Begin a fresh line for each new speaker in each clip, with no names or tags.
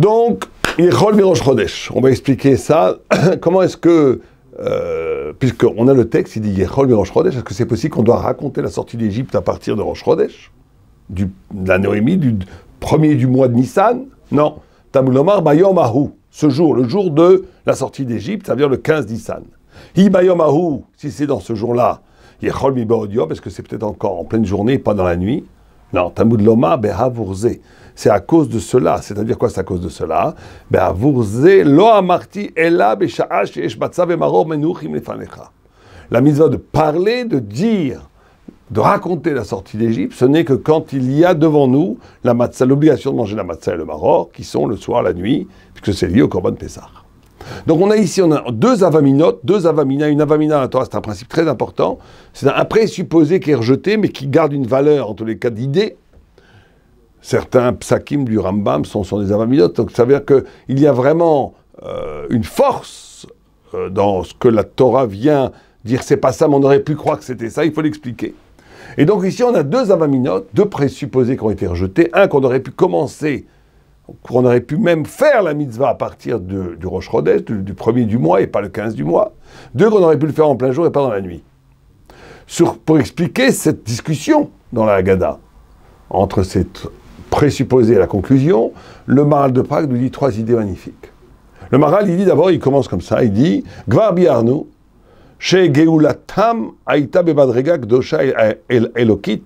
Donc, Yechol Mirosh Chodesh. On va expliquer ça. Comment est-ce que, puisqu'on a le texte, il dit Yechol Mirosh Chodesh, est-ce que c'est possible qu'on doit raconter la sortie d'Égypte à partir de Rosh Chodesh, de la Noémie, du premier du mois de Nissan? Non. Talmud Lomar Bayom Ahu, ce jour, le jour de la sortie d'Égypte, ça veut dire le 15 Nissan. Hi Bayom Ahu, si c'est dans ce jour-là, Yechol Mibood Yom, est-ce que c'est peut-être encore en pleine journée, pas dans la nuit? Non, Talmud Lomar Behavurze. C'est à cause de cela. C'est-à-dire quoi, c'est à cause de cela? Behavurze lo amarti ela besha'a she'esh matzav emaror menuchim lefanecha. La mitzvah de parler, de dire, de raconter la sortie d'Égypte, ce n'est que quand il y a devant nous la matzah, l'obligation de manger la matzah et le maror, qui sont le soir, la nuit, puisque c'est lié au Korban Pessah. Donc on a deux avamina. Une avamina à la Torah, c'est un principe très important. C'est un présupposé qui est rejeté, mais qui garde une valeur, en tous les cas, d'idée. Certains psakim du Rambam sont des avaminot. Donc ça veut dire qu'il y a vraiment une force dans ce que la Torah vient dire. C'est pas ça, mais on aurait pu croire que c'était ça. Il faut l'expliquer. Et donc ici, on a deux avaminot, deux présupposés qui ont été rejetés. Un qu'on aurait pu commencer, qu'on aurait pu même faire la mitzvah à partir du Rosh Chodesh, du premier du mois et pas le 15 du mois. Deux qu'on aurait pu le faire en plein jour et pas dans la nuit. Pour expliquer cette discussion dans la Haggadah, entre cette présupposé et la conclusion, le Maharal de Prague nous dit trois idées magnifiques. Le Maharal, il dit d'abord, il commence comme ça, il dit « Gvar biarnu, she geulatam aïta bebadrega kdosha elokit,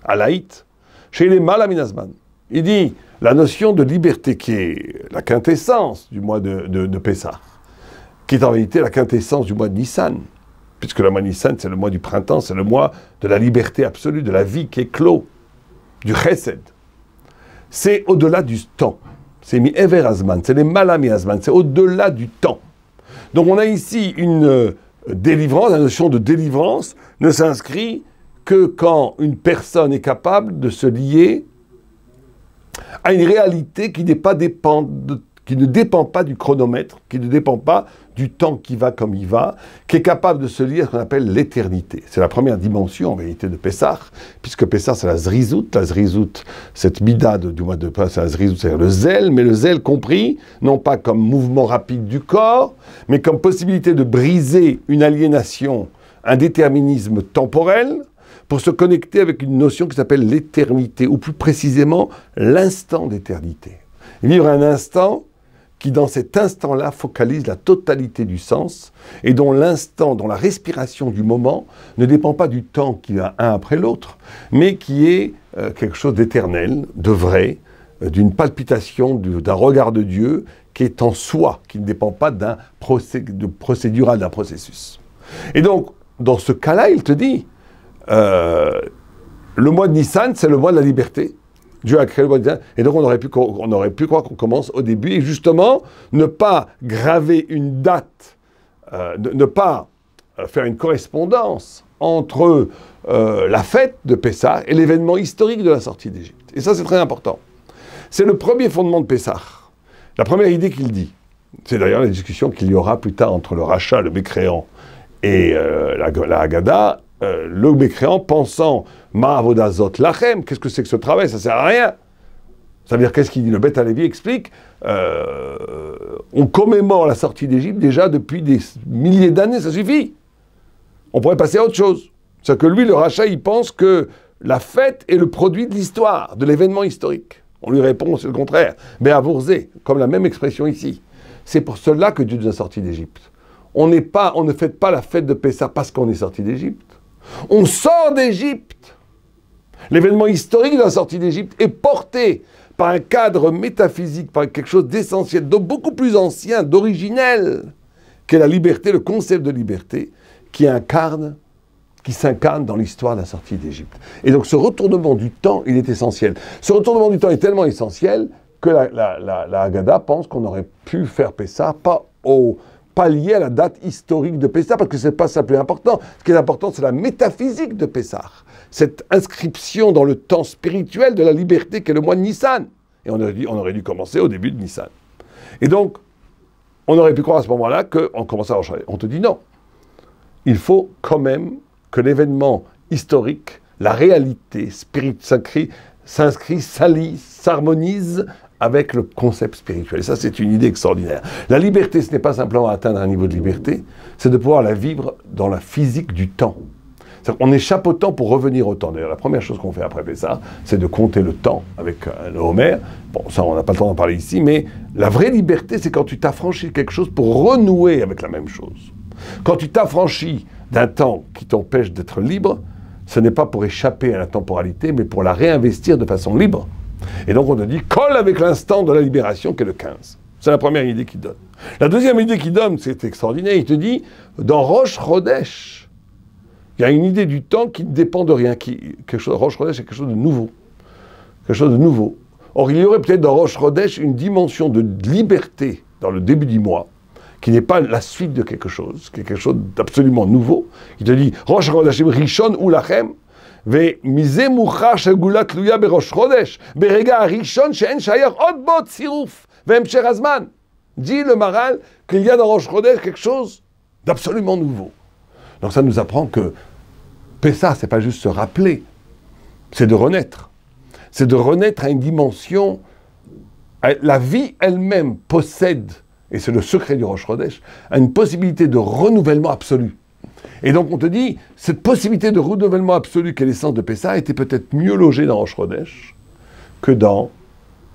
alaït, she le malaminazman » Il dit, la notion de liberté qui est la quintessence du mois de Pessah, qui est en réalité la quintessence du mois de Nissan, puisque le mois de Nissan, c'est le mois du printemps, c'est le mois de la liberté absolue, de la vie qui est clos, du chesed. C'est au-delà du temps. C'est mi-ever azman, c'est les malami azman, c'est au-delà du temps. Donc on a ici une délivrance, la notion de délivrance ne s'inscrit que quand une personne est capable de se lier à une réalité qui ne dépend pas du chronomètre, qui ne dépend pas du temps qui va comme il va, qui est capable de se lier à ce qu'on appelle l'éternité. C'est la première dimension, en vérité, de Pessah, puisque Pessah, c'est la zrizout, cette midade du mois de Pessah, c'est la zrizout, c'est-à-dire le zèle, mais le zèle compris, non pas comme mouvement rapide du corps, mais comme possibilité de briser une aliénation, un déterminisme temporel, pour se connecter avec une notion qui s'appelle l'éternité, ou plus précisément, l'instant d'éternité. Vivre un instant qui, dans cet instant-là, focalise la totalité du sens, et dont l'instant, dont la respiration du moment, ne dépend pas du temps qui va un après l'autre, mais qui est quelque chose d'éternel, de vrai, d'une palpitation, d'un regard de Dieu, qui est en soi, qui ne dépend pas d'un procédural, d'un processus. Et donc, dans ce cas-là, il te dit, le mois de Nissan, c'est le mois de la liberté. Dieu a créé le mois de Nissan. Et donc, on aurait pu croire qu'on commence au début. Et justement, ne pas graver une date, ne pas faire une correspondance entre la fête de Pessah et l'événement historique de la sortie d'Égypte. Et ça, c'est très important. C'est le premier fondement de Pessah. La première idée qu'il dit. C'est d'ailleurs la discussion qu'il y aura plus tard entre le rachat, le mécréant, et la Haggadah. Le mécréant pensant Ma'avodazot lachem, qu'est-ce que c'est que ce travail? Ça sert à rien. Ça veut dire, qu'est-ce qu'il dit? Le Beth Halevi explique, on commémore la sortie d'Égypte déjà depuis des milliers d'années, ça suffit. On pourrait passer à autre chose. C'est-à-dire que lui, le rachat, il pense que la fête est le produit de l'histoire, de l'événement historique. On lui répond, c'est le contraire. Be'avourze, comme la même expression ici. C'est pour cela que Dieu nous a sortis d'Égypte. On ne fête pas la fête de Pessah parce qu'on est sorti d'Égypte. On sort d'Égypte. L'événement historique de la sortie d'Égypte est porté par un cadre métaphysique, par quelque chose d'essentiel, de beaucoup plus ancien, d'originel, qu'est la liberté, le concept de liberté, qui s'incarne dans l'histoire de la sortie d'Égypte. Et donc ce retournement du temps, il est essentiel. Ce retournement du temps est tellement essentiel que la Haggadah pense qu'on aurait pu faire Pessah, pas lié à la date historique de Pessah, parce que ce n'est pas ça le plus important. Ce qui est important, c'est la métaphysique de Pessah. Cette inscription dans le temps spirituel de la liberté qu'est le mois de Nissan. Et on aurait dû commencer au début de Nissan. Et donc, on aurait pu croire à ce moment-là qu'on commençait à enchaîner. On te dit non. Il faut quand même que l'événement historique, la réalité spirituelle s'inscrit, s'allie, s'harmonise avec le concept spirituel. Et ça, c'est une idée extraordinaire. La liberté, ce n'est pas simplement atteindre un niveau de liberté, c'est de pouvoir la vivre dans la physique du temps. On échappe au temps pour revenir au temps. D'ailleurs, la première chose qu'on fait après ça, c'est de compter le temps avec le Homer. Bon, ça, on n'a pas le temps d'en parler ici, mais la vraie liberté, c'est quand tu t'affranchis de quelque chose pour renouer avec la même chose. Quand tu t'affranchis d'un temps qui t'empêche d'être libre, ce n'est pas pour échapper à la temporalité, mais pour la réinvestir de façon libre. Et donc, on te dit, colle avec l'instant de la libération qui est le 15. C'est la première idée qu'il donne. La deuxième idée qu'il donne, c'est extraordinaire, il te dit, dans Rosh Chodesh, il y a une idée du temps qui ne dépend de rien. Rosh Chodesh, c'est quelque chose de nouveau. Quelque chose de nouveau. Or, il y aurait peut-être dans Rosh Chodesh une dimension de liberté dans le début du mois, qui n'est pas la suite de quelque chose, qui est quelque chose d'absolument nouveau. Il te dit, Rosh Chodesh, Rishon ou Lachem, ve mize mucha shegulat tluya berosh Chodesh, berega Rishon she'en shayach od bo tziruf, ve'emshech hazman. Dit le Maharal qu'il y a dans Rosh Chodesh quelque chose d'absolument nouveau. Donc ça nous apprend que Pessah, c'est pas juste se rappeler, c'est de renaître. C'est de renaître à une dimension. La vie elle-même possède, et c'est le secret du Rosh Chodesh, une possibilité de renouvellement absolu. Et donc on te dit, cette possibilité de renouvellement absolu qu'est l'essence de Pessah était peut-être mieux logée dans Rosh Chodesh que dans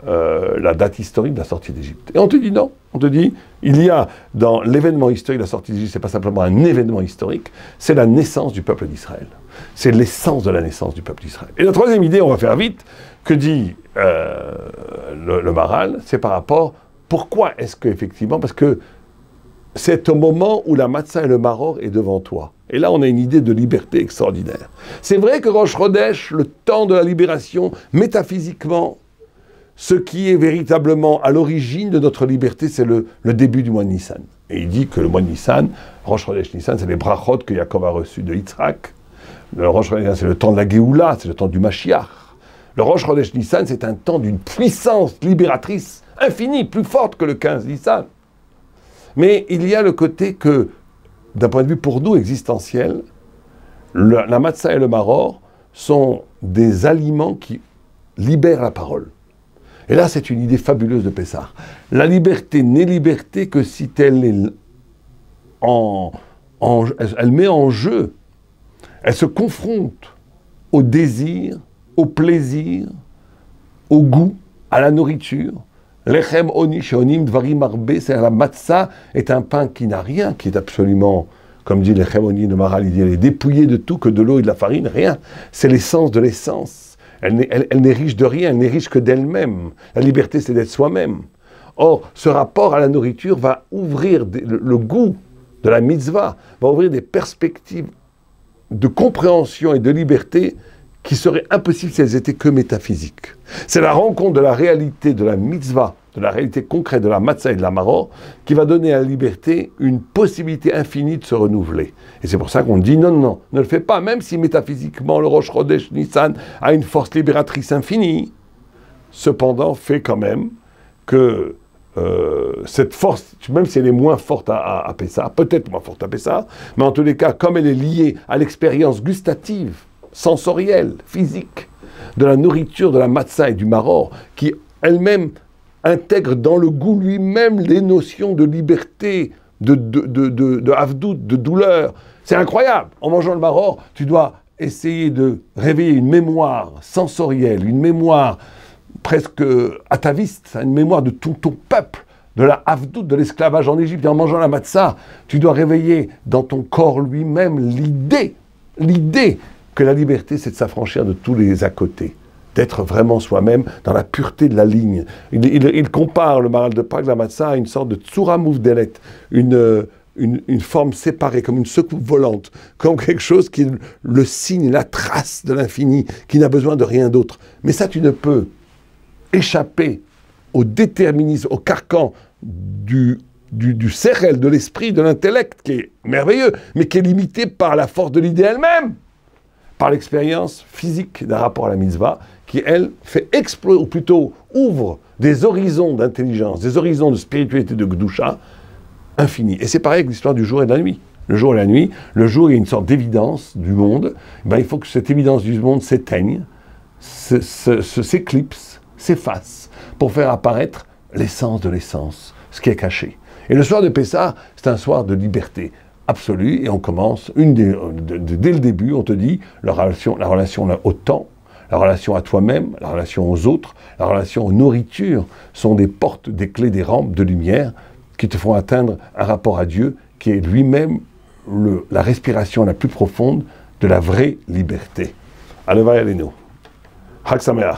la date historique de la sortie d'Égypte. Et on te dit non. On te dit, il y a dans l'événement historique de la sortie d'Égypte, c'est pas simplement un événement historique, c'est la naissance du peuple d'Israël. C'est l'essence de la naissance du peuple d'Israël. Et la troisième idée, on va faire vite, que dit le Maharal, c'est par rapport, pourquoi est-ce qu'effectivement, parce que c'est au moment où la matzah et le maror est devant toi. Et là, on a une idée de liberté extraordinaire. C'est vrai que Rosh Chodesh, le temps de la libération, métaphysiquement, ce qui est véritablement à l'origine de notre liberté, c'est le début du mois de Nissan. Et il dit que le mois de Nissan, Rosh Chodesh Nissan, c'est les brachot que Yaakov a reçus de Yitzhak. Le Rosh Chodesh Nissan, c'est le temps de la Géoula, c'est le temps du Mashiach. Le Rosh Chodesh Nissan, c'est un temps d'une puissance libératrice infinie, plus forte que le 15 Nissan. Mais il y a le côté que, d'un point de vue pour nous existentiel, la matzah et le maror sont des aliments qui libèrent la parole. Et là, c'est une idée fabuleuse de Pessah. La liberté n'est liberté que si elle est elle met en jeu, elle se confronte au désir, au plaisir, au goût, à la nourriture. Lechem oni sheonim dvarim arbe, c'est-à-dire la matzah est un pain qui n'a rien, qui est absolument, comme dit Lechem oni de Maharal, il dit, elle est dépouillée de tout, que de l'eau et de la farine, rien. C'est l'essence de l'essence. Elle n'est riche de rien, elle n'est riche que d'elle-même. La liberté, c'est d'être soi-même. Or, ce rapport à la nourriture va ouvrir le goût de la mitzvah, va ouvrir des perspectives de compréhension et de liberté qui seraient impossibles si elles étaient que métaphysiques. C'est la rencontre de la réalité de la mitzvah, de la réalité concrète de la matzah et de la maror, qui va donner à la liberté une possibilité infinie de se renouveler. Et c'est pour ça qu'on dit non, non, ne le fais pas, même si métaphysiquement le Rosh Chodesh Nissan a une force libératrice infinie, cependant fait quand même que cette force, même si elle est moins forte à Pessah, peut-être moins forte à Pessah, mais en tous les cas, comme elle est liée à l'expérience gustative, sensorielle, physique, de la nourriture, de la matzah et du maror, qui elle-même intègre dans le goût lui-même les notions de liberté, de avdout, de douleur. C'est incroyable. En mangeant le maror, tu dois essayer de réveiller une mémoire sensorielle, une mémoire presque ataviste, une mémoire de tout ton peuple, de la avdout, de l'esclavage en Égypte. Et en mangeant la matzah, tu dois réveiller dans ton corps lui-même l'idée que la liberté, c'est de s'affranchir de tous les à côté, d'être vraiment soi-même dans la pureté de la ligne. Il compare le Maharal de Prague, la matzah, à une sorte de tsura mouvdelet, une forme séparée, comme une secoupe volante, comme quelque chose qui est le signe, la trace de l'infini, qui n'a besoin de rien d'autre. Mais ça, tu ne peux échapper au déterminisme, au carcan du sérel, de l'esprit, de l'intellect, qui est merveilleux, mais qui est limité par la force de l'idée elle-même, par l'expérience physique d'un rapport à la mitzvah, qui, elle, fait exploser, ou plutôt ouvre des horizons d'intelligence, des horizons de spiritualité, de Gdusha, infinis. Et c'est pareil avec l'histoire du jour et de la nuit. Le jour et la nuit, le jour, il y a une sorte d'évidence du monde. Ben, il faut que cette évidence du monde s'éteigne, s'éclipse, s'efface, pour faire apparaître l'essence de l'essence, ce qui est caché. Et le soir de Pessah, c'est un soir de liberté absolue, et on commence, dès le début, on te dit la relation au temps, la relation à toi-même, la relation aux autres, la relation aux nourritures, sont des portes, des clés, des rampes de lumière qui te font atteindre un rapport à Dieu qui est lui-même la respiration la plus profonde de la vraie liberté. Allez, va y aller, nous. Chag Sameach.